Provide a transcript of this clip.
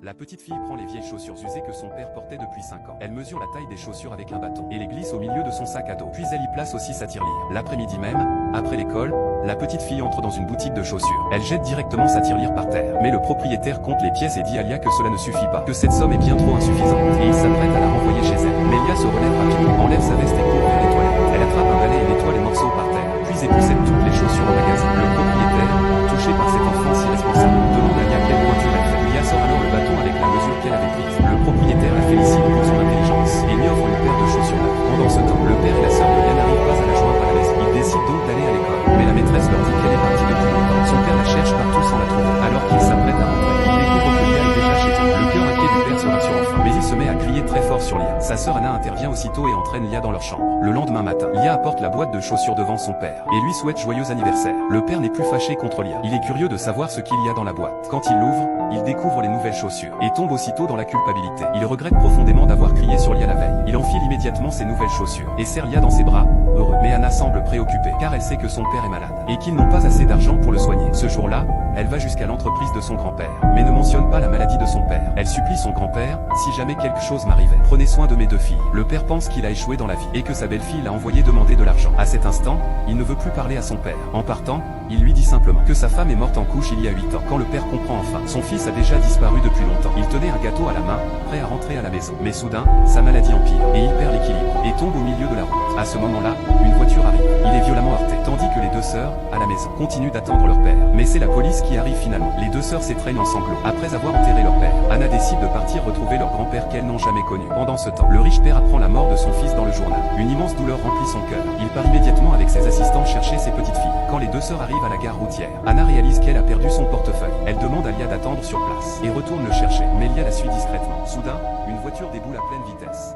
La petite fille prend les vieilles chaussures usées que son père portait depuis 5 ans. Elle mesure la taille des chaussures avec un bâton et les glisse au milieu de son sac à dos. Puis elle y place aussi sa tirelire. L'après-midi même, après l'école, la petite fille entre dans une boutique de chaussures. Elle jette directement sa tirelire par terre. Mais le propriétaire compte les pièces et dit à Lia que cela ne suffit pas, que cette somme est bien trop insuffisante. Et il s'apprête à la renvoyer chez elle. Mais Lia se relève rapidement, enlève sa veste et court vers les toilettes. Elle attrape un balai et nettoie les morceaux par terre. Puis époussette toutes les chaussures au magasin. Le propriétaire, touché par cette enfance irresponsable, demande à Lia quelle pointure elle fait. Lia sort alors le bâton avec la mesure qu'elle avait prise. Le propriétaire la félicite pour son intelligence et lui offre une paire de chaussures neuves. Pendant ce temps, le père et la sœur de Lia n'arrivent pas à la joindre à la maison. Ils décident donc d'aller à l'école. Mais la maîtresse leur dit qu'elle est partie depuis longtemps. Son père la cherche partout sans la trouver. Alors qu'il s'apprête à rentrer, il découvre que Lia est déjà chez eux. Le cœur inquiet du père se rassure enfin. Mais il se met à crier très fort sur Lia. Sa sœur Anna intervient aussitôt et entraîne Lia dans leur chambre. Le lendemain matin, Lia apporte la boîte de chaussures devant son père et lui souhaite joyeux anniversaire. Le père n'est plus fâché contre Lia. Il est curieux de savoir ce qu'il y a dans la boîte. Quand il l'ouvre, il découvre les nouvelles chaussures et tombe aussitôt dans la culpabilité. Il regrette profondément d'avoir crié sur Lia la veille. Il enfile immédiatement ses nouvelles chaussures et serre Lia dans ses bras, heureux. Mais Anna semble préoccupée car elle sait que son père est malade et qu'ils n'ont pas assez d'argent pour le soigner. Ce jour-là, elle va jusqu'à l'entreprise de son grand-père, mais ne mentionne pas la maladie de son père. Elle supplie son grand-père, si jamais quelque chose m'arrivait, prenez soin de mes 2 filles. Le père pense qu'il a échoué dans la vie et que sa belle-fille l'a envoyé demander de l'argent. À cet instant, il ne veut plus parler à son père. En partant, il lui dit simplement que sa femme est morte en couche il y a 8 ans. Quand le père comprend enfin, son fils a déjà disparu depuis longtemps. Il tenait un gâteau à la main, prêt à rentrer à la maison. Mais soudain, sa maladie empire et il perd l'équilibre et tombe au milieu de la route. À ce moment-là, une voiture arrive. Il est violemment heurté, tandis que les 2 sœurs, à la maison, continuent d'attendre leur père. Mais c'est la police qui arrive finalement. Les 2 sœurs s'étreignent en sanglots. Après avoir enterré leur père, Anna décide de partir retrouver leur grand-père qu'elles n'ont jamais connu. Pendant ce temps, le riche père apprend la mort de son fils dans le journal. Une immense douleur remplit son cœur. Il part immédiatement avec ses assistants chercher ses petites filles. Quand les 2 sœurs arrivent à la gare routière, Anna réalise qu'elle a perdu son portefeuille. Elle demande à Lia d'attendre sur place et retourne le chercher. Mais Lia la suit discrètement. Soudain, une voiture déboule à pleine vitesse.